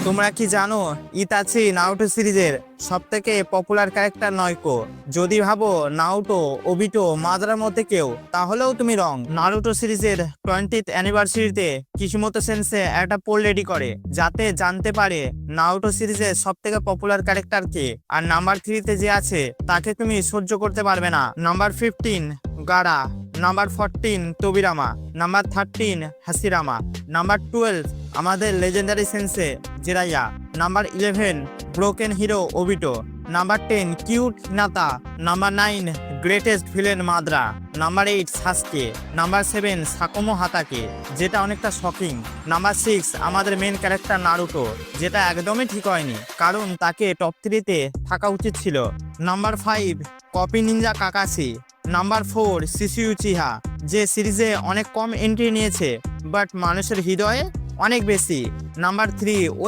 তোমরা কি জানো ইতাচি নারুটো সিরিজের সবথেকে পপুলার ক্যারেক্টার নয়কো? যদি ভাবো নারুটো, ওবিটো, মাদারার মধ্যে কেউ, তাহলেও তুমি রং। নারুটো সিরিজের 20th অ্যানিভার্সারিতে কিশিমোতো সেন্সে একটা পোল রেডি করে যাতে জানতে পারে নারুটো সিরিজের সবথেকে পপুলার ক্যারেক্টার কে, আর নাম্বার 3তে যে আছে তাকে তুমি সহ্য করতে পারবে না। Number 15 Gaara, number 14 Tobirama, number 13 Hashirama, number 12 আমাদের legendary sensei Jiraiya, number 11 broken hero Obito, number 10 cute Hinata, number 9 greatest villain Madara, number 8 Sasuke, number 7 Sakumo Hatake, যেটা অনেকটা শকিং। নাম্বার 6 আমাদের মেন ক্যারেক্টার নারুটো, যেটা একদমই ঠিক হয়নি, কারণ তাকে টপ 3তে থাকা উচিত ছিল। Number 5 copy Ninja Kakashi, number 4 শিশু উচিহা, যে সিরিজে অনেক কম এন্ট্রি নিয়েছে বাট মানুষের হৃদয়ে অনেক বেশি। নাম্বার 3 ওই